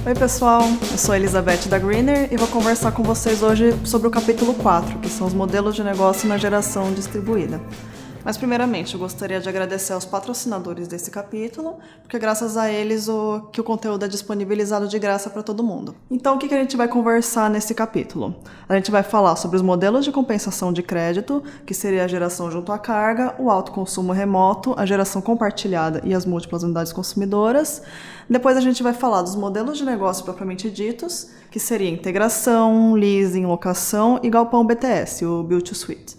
Oi pessoal, eu sou a Elizabeth da Greener e vou conversar com vocês hoje sobre o capítulo 4, que são os modelos de negócio na geração distribuída. Mas primeiramente eu gostaria de agradecer aos patrocinadores desse capítulo, porque graças a eles o conteúdo é disponibilizado de graça para todo mundo. Então o que a gente vai conversar nesse capítulo? A gente vai falar sobre os modelos de compensação de crédito, que seria a geração junto à carga, o alto consumo remoto, a geração compartilhada e as múltiplas unidades consumidoras. Depois a gente vai falar dos modelos de negócio propriamente ditos, que seria integração, leasing, locação e galpão BTS, o Build to Suit.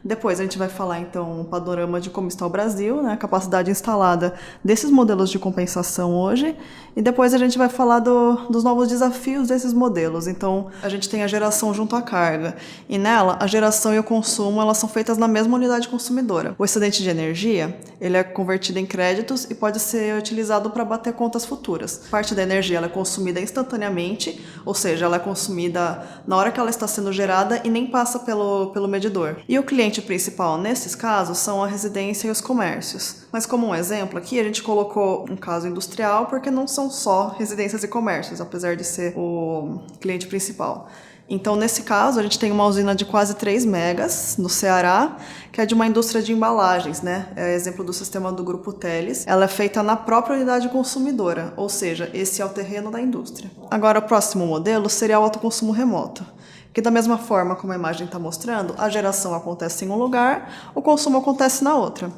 Depois a gente vai falar então um panorama de como está o Brasil, né, a capacidade instalada desses modelos de compensação hoje, e depois a gente vai falar dos novos desafios desses modelos. Então a gente tem a geração junto à carga, e nela a geração e o consumo elas são feitas na mesma unidade consumidora. O excedente de energia ele é convertido em créditos e pode ser utilizado para bater contas futuras. Parte da energia ela é consumida instantaneamente, ou seja, ela é consumida na hora que ela está sendo gerada e nem passa pelo medidor. E o cliente principal nesses casos são a residência e os comércios. Mas como um exemplo aqui, a gente colocou um caso industrial porque não são só residências e comércios, apesar de ser o cliente principal. Então, nesse caso, a gente tem uma usina de quase 3 megas no Ceará, que é de uma indústria de embalagens, né? É exemplo do sistema do Grupo Teles. Ela é feita na própria unidade consumidora, ou seja, esse é o terreno da indústria. Agora, o próximo modelo seria o autoconsumo remoto, que da mesma forma como a imagem está mostrando, a geração acontece em um lugar, o consumo acontece na outra.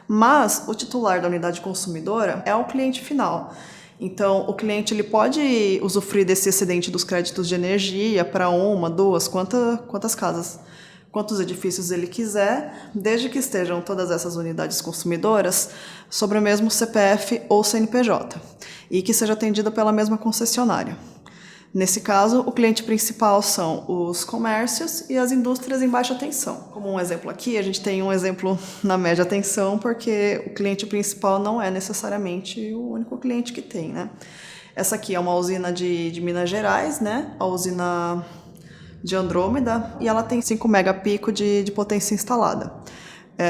Mas o titular da unidade consumidora é o cliente final. Então, o cliente ele pode usufruir desse excedente dos créditos de energia para uma, duas, quantas casas, quantos edifícios ele quiser, desde que estejam todas essas unidades consumidoras sobre o mesmo CPF ou CNPJ, e que seja atendida pela mesma concessionária. Nesse caso, o cliente principal são os comércios e as indústrias em baixa tensão. Como um exemplo aqui, a gente tem um exemplo na média tensão, porque o cliente principal não é necessariamente o único cliente que tem, né? Essa aqui é uma usina de Minas Gerais, né? A usina de Andrômeda, e ela tem 5 megapico de potência instalada.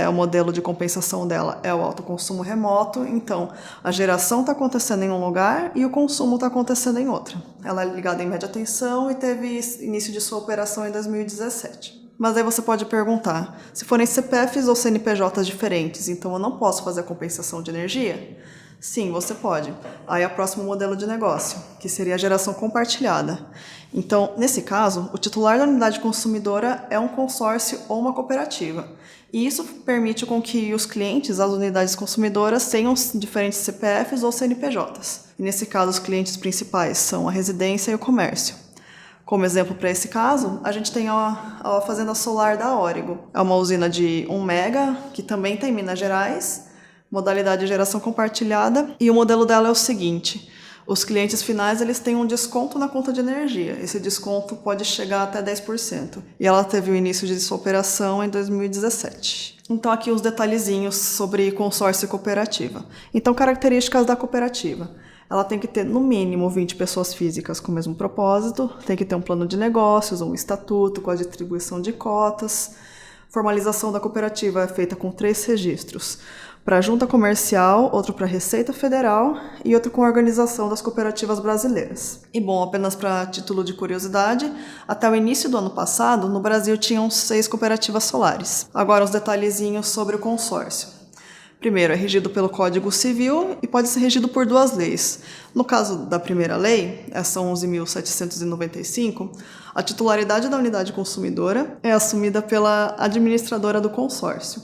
O modelo de compensação dela é o autoconsumo remoto, então a geração está acontecendo em um lugar e o consumo está acontecendo em outro. Ela é ligada em média tensão e teve início de sua operação em 2017. Mas aí você pode perguntar, se forem CPFs ou CNPJs diferentes, então eu não posso fazer a compensação de energia? Sim, você pode. Aí é o próximo modelo de negócio, que seria a geração compartilhada. Então, nesse caso, o titular da unidade consumidora é um consórcio ou uma cooperativa. E isso permite com que os clientes, as unidades consumidoras, tenham diferentes CPFs ou CNPJs. E nesse caso, os clientes principais são a residência e o comércio. Como exemplo para esse caso, a gente tem a fazenda solar da Origo. É uma usina de 1 mega, que também tem em Minas Gerais, modalidade de geração compartilhada, e o modelo dela é o seguinte: os clientes finais eles têm um desconto na conta de energia. Esse desconto pode chegar até 10%. E ela teve o início de sua operação em 2017. Então aqui os detalhezinhos sobre consórcio e cooperativa. Então, características da cooperativa. Ela tem que ter, no mínimo, 20 pessoas físicas com o mesmo propósito, tem que ter um plano de negócios, um estatuto com a distribuição de cotas. Formalização da cooperativa é feita com 3 registros: para a Junta Comercial, outro para a Receita Federal e outro com a Organização das Cooperativas Brasileiras. E bom, apenas para título de curiosidade, até o início do ano passado, no Brasil tinham 6 cooperativas solares. Agora os detalhezinhos sobre o consórcio. Primeiro, é regido pelo Código Civil e pode ser regido por 2 leis. No caso da primeira lei, essa 11.795, a titularidade da unidade consumidora é assumida pela administradora do consórcio.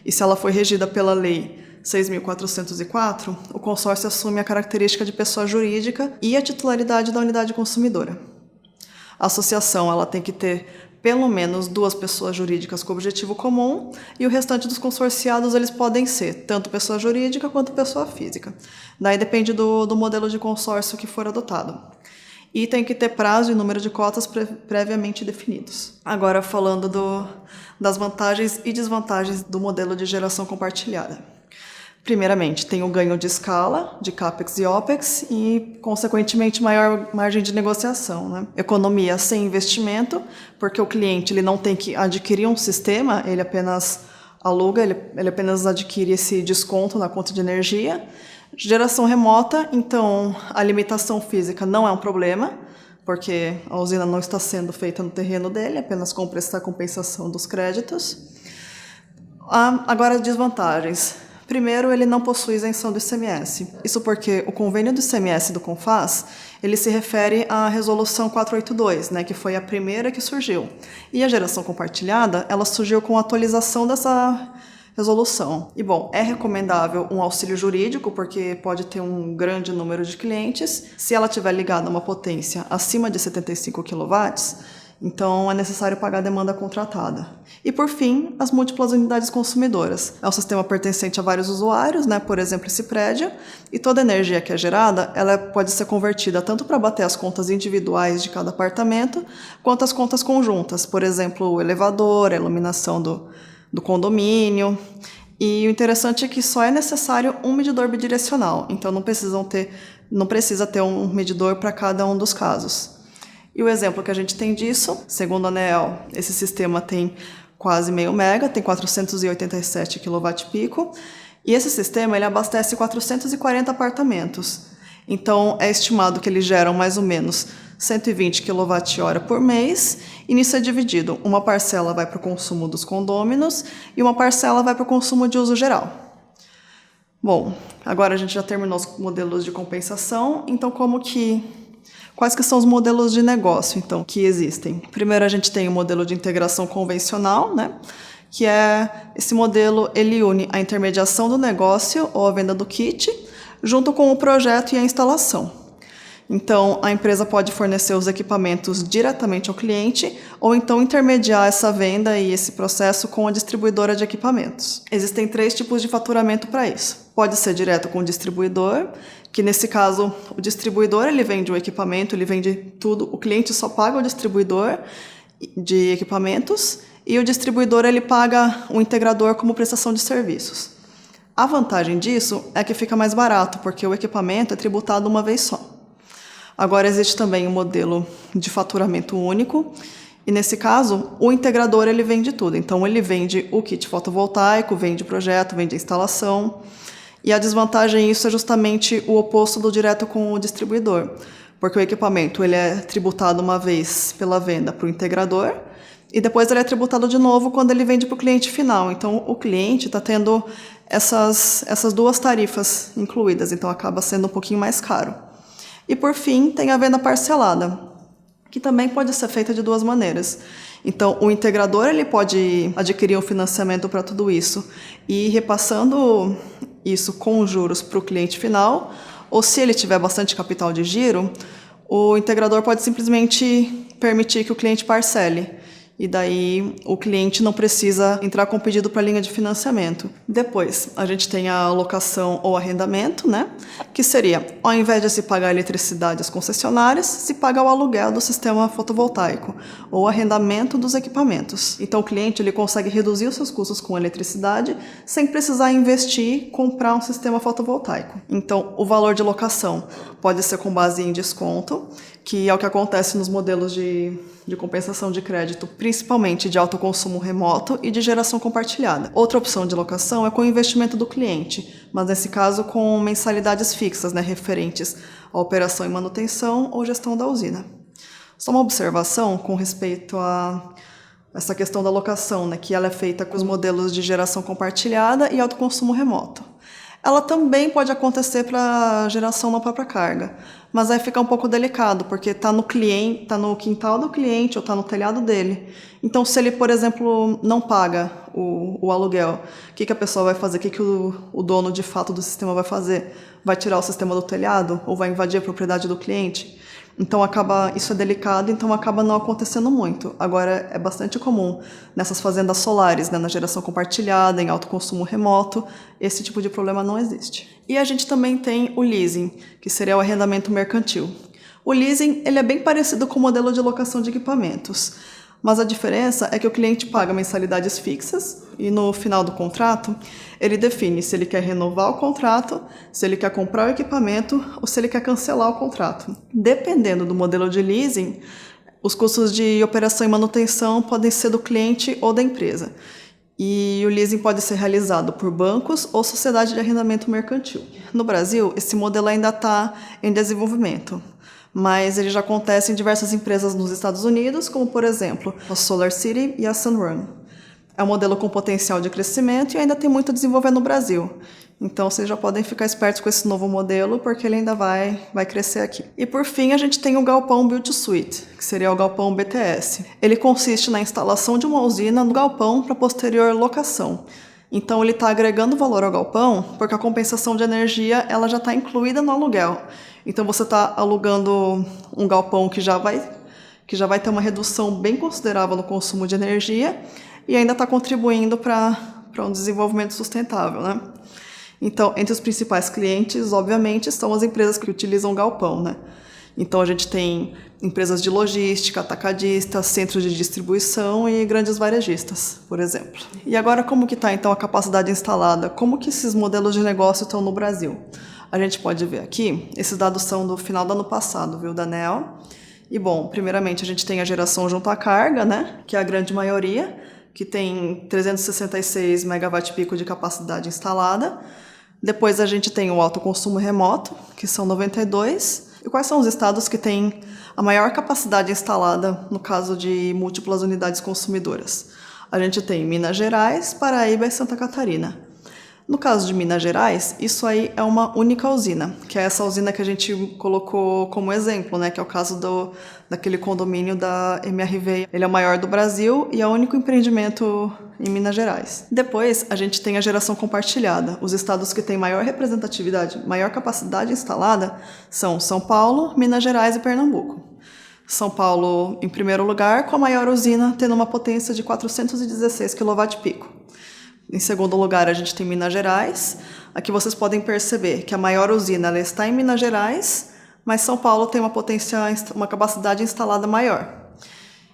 E se ela for regida pela Lei 6.404, o consórcio assume a característica de pessoa jurídica e a titularidade da unidade consumidora. A associação ela tem que ter pelo menos 2 pessoas jurídicas com objetivo comum, e o restante dos consorciados eles podem ser tanto pessoa jurídica quanto pessoa física. Daí depende do modelo de consórcio que for adotado. E tem que ter prazo e número de cotas previamente definidos. Agora falando das vantagens e desvantagens do modelo de geração compartilhada. Primeiramente, tem o ganho de escala, de CAPEX e OPEX, e, consequentemente, maior margem de negociação, né? Economia sem investimento, porque o cliente ele não tem que adquirir um sistema, ele apenas aluga, ele apenas adquire esse desconto na conta de energia. Geração remota, então a limitação física não é um problema, porque a usina não está sendo feita no terreno dele, apenas com essa compensação dos créditos. Agora, desvantagens. Primeiro, ele não possui isenção do ICMS. Isso porque o convênio do ICMS do CONFAZ, ele se refere à Resolução 482, que foi a primeira que surgiu. E a geração compartilhada, ela surgiu com a atualização dessa resolução. E, bom, é recomendável um auxílio jurídico, porque pode ter um grande número de clientes. Se ela estiver ligada a uma potência acima de 75 kW, então é necessário pagar a demanda contratada. E, por fim, as múltiplas unidades consumidoras. É um sistema pertencente a vários usuários, por exemplo, esse prédio, e toda a energia que é gerada, ela pode ser convertida tanto para bater as contas individuais de cada apartamento, quanto as contas conjuntas, por exemplo, o elevador, a iluminação do condomínio. E o interessante é que só é necessário um medidor bidirecional, então não precisa ter um medidor para cada um dos casos. E o exemplo que a gente tem disso, segundo a ANEEL, esse sistema tem quase meio mega, tem 487 kW-pico, e esse sistema ele abastece 440 apartamentos. Então, é estimado que eles geram mais ou menos 120 kWh por mês, e nisso é dividido. Uma parcela vai para o consumo dos condôminos e uma parcela vai para o consumo de uso geral. Bom, agora a gente já terminou os modelos de compensação, então quais que são os modelos de negócio, então, que existem? Primeiro, a gente tem o modelo de integração convencional, que é esse modelo, ele une a intermediação do negócio ou a venda do kit, junto com o projeto e a instalação. Então, a empresa pode fornecer os equipamentos diretamente ao cliente ou então intermediar essa venda e esse processo com a distribuidora de equipamentos. Existem 3 tipos de faturamento para isso. Pode ser direto com o distribuidor, que nesse caso o distribuidor ele vende o equipamento, ele vende tudo, o cliente só paga o distribuidor de equipamentos e o distribuidor ele paga o integrador como prestação de serviços. A vantagem disso é que fica mais barato, porque o equipamento é tributado uma vez só. Agora, existe também um modelo de faturamento único, e nesse caso, o integrador ele vende tudo. Então, ele vende o kit fotovoltaico, vende o projeto, vende a instalação. E a desvantagem disso é justamente o oposto do direto com o distribuidor, porque o equipamento ele é tributado uma vez pela venda para o integrador, e depois ele é tributado de novo quando ele vende para o cliente final. Então, o cliente está tendo essas 2 tarifas incluídas, então acaba sendo um pouquinho mais caro. E, por fim, tem a venda parcelada, que também pode ser feita de 2 maneiras. Então, o integrador ele pode adquirir um financiamento para tudo isso e ir repassando isso com juros para o cliente final, ou se ele tiver bastante capital de giro, o integrador pode simplesmente permitir que o cliente parcele. E daí o cliente não precisa entrar com pedido para a linha de financiamento. Depois, a gente tem a locação ou arrendamento, que seria, ao invés de se pagar a eletricidade às concessionárias, se paga o aluguel do sistema fotovoltaico ou arrendamento dos equipamentos. Então, o cliente ele consegue reduzir os seus custos com eletricidade sem precisar investir, comprar um sistema fotovoltaico. Então, o valor de locação pode ser com base em desconto, que é o que acontece nos modelos de compensação de crédito, principalmente de autoconsumo remoto e de geração compartilhada. Outra opção de locação é com o investimento do cliente, mas nesse caso com mensalidades fixas, referentes à operação e manutenção ou gestão da usina. Só uma observação com respeito a essa questão da locação, que ela é feita com os modelos de geração compartilhada e autoconsumo remoto. Ela também pode acontecer para geração na própria carga, mas aí fica um pouco delicado, porque está no quintal do cliente ou está no telhado dele. Então, se ele, por exemplo, não paga o aluguel, o que a pessoa vai fazer? O que o dono, de fato, do sistema vai fazer? Vai tirar o sistema do telhado ou vai invadir a propriedade do cliente? Então, isso é delicado, então acaba não acontecendo muito. Agora, é bastante comum nessas fazendas solares, na geração compartilhada, em autoconsumo remoto, esse tipo de problema não existe. E a gente também tem o leasing, que seria o arrendamento mercantil. O leasing ele é bem parecido com o modelo de locação de equipamentos, mas a diferença é que o cliente paga mensalidades fixas e no final do contrato ele define se ele quer renovar o contrato, se ele quer comprar o equipamento ou se ele quer cancelar o contrato. Dependendo do modelo de leasing, os custos de operação e manutenção podem ser do cliente ou da empresa. E o leasing pode ser realizado por bancos ou sociedade de arrendamento mercantil. No Brasil, esse modelo ainda está em desenvolvimento, mas ele já acontece em diversas empresas nos Estados Unidos, como, por exemplo, a SolarCity e a Sunrun. É um modelo com potencial de crescimento e ainda tem muito a desenvolver no Brasil. Então, vocês já podem ficar espertos com esse novo modelo, porque ele ainda vai crescer aqui. E, por fim, a gente tem o galpão Build-to-Suit, que seria o galpão BTS. Ele consiste na instalação de uma usina no galpão para posterior locação. Então, ele está agregando valor ao galpão, porque a compensação de energia ela já está incluída no aluguel. Então, você está alugando um galpão que já vai ter uma redução bem considerável no consumo de energia e ainda está contribuindo para um desenvolvimento sustentável, né? Então, entre os principais clientes, obviamente, estão as empresas que utilizam galpão, né? Então, a gente tem empresas de logística, atacadistas, centros de distribuição e grandes varejistas, por exemplo. E agora, como que está, então, a capacidade instalada? Como que esses modelos de negócio estão no Brasil? A gente pode ver aqui, esses dados são do final do ano passado, viu, da ANEEL. E, bom, primeiramente, a gente tem a geração junto à carga, né? Que é a grande maioria, que tem 366 megawatt-pico de capacidade instalada. Depois a gente tem o alto consumo remoto, que são 92. E quais são os estados que têm a maior capacidade instalada no caso de múltiplas unidades consumidoras? A gente tem Minas Gerais, Paraíba e Santa Catarina. No caso de Minas Gerais, isso aí é uma única usina, que é essa usina que a gente colocou como exemplo, né, que é o caso daquele condomínio da MRV. Ele é o maior do Brasil e é o único empreendimento em Minas Gerais. Depois, a gente tem a geração compartilhada. Os estados que têm maior representatividade, maior capacidade instalada são São Paulo, Minas Gerais e Pernambuco. São Paulo, em primeiro lugar, com a maior usina, tendo uma potência de 416 kW-pico. Em segundo lugar, a gente tem Minas Gerais. Aqui vocês podem perceber que a maior usina ela está em Minas Gerais, mas São Paulo tem uma capacidade instalada maior.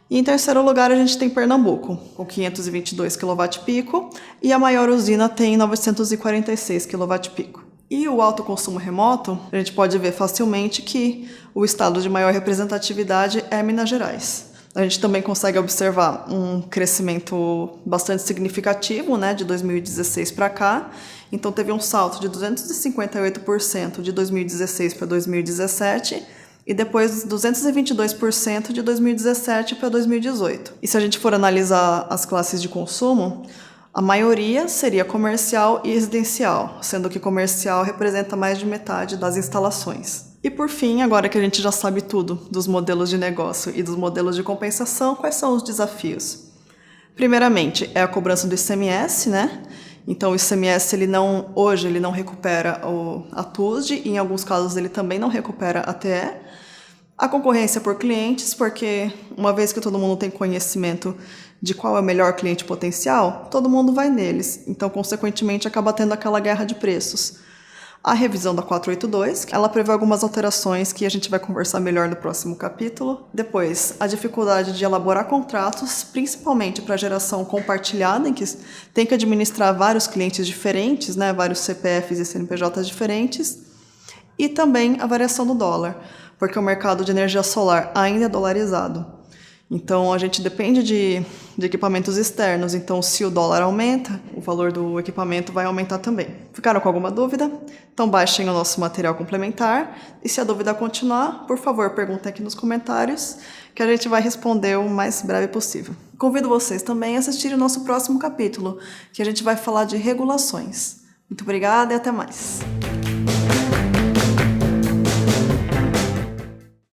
E em terceiro lugar, a gente tem Pernambuco, com 522 kW-pico, e a maior usina tem 946 kW-pico. E o alto consumo remoto, a gente pode ver facilmente que o estado de maior representatividade é Minas Gerais. A gente também consegue observar um crescimento bastante significativo, né, de 2016 para cá. Então, teve um salto de 258% de 2016 para 2017 e depois 222% de 2017 para 2018. E se a gente for analisar as classes de consumo, a maioria seria comercial e residencial, sendo que comercial representa mais de metade das instalações. E por fim, agora que a gente já sabe tudo dos modelos de negócio e dos modelos de compensação, quais são os desafios? Primeiramente, é a cobrança do ICMS, né? Então, o ICMS hoje ele não recupera a TUSD e em alguns casos ele também não recupera a TE. A concorrência por clientes, porque uma vez que todo mundo tem conhecimento de qual é o melhor cliente potencial, todo mundo vai neles. Então, consequentemente, acaba tendo aquela guerra de preços. A revisão da 482, ela prevê algumas alterações que a gente vai conversar melhor no próximo capítulo. Depois, a dificuldade de elaborar contratos, principalmente para geração compartilhada, em que tem que administrar vários clientes diferentes, né, vários CPFs e CNPJs diferentes. E também a variação do dólar, porque o mercado de energia solar ainda é dolarizado. Então, a gente depende de equipamentos externos. Então, se o dólar aumenta, o valor do equipamento vai aumentar também. Ficaram com alguma dúvida? Então, baixem o nosso material complementar. E se a dúvida continuar, por favor, perguntem aqui nos comentários, que a gente vai responder o mais breve possível. Convido vocês também a assistirem o nosso próximo capítulo, que a gente vai falar de regulações. Muito obrigada e até mais!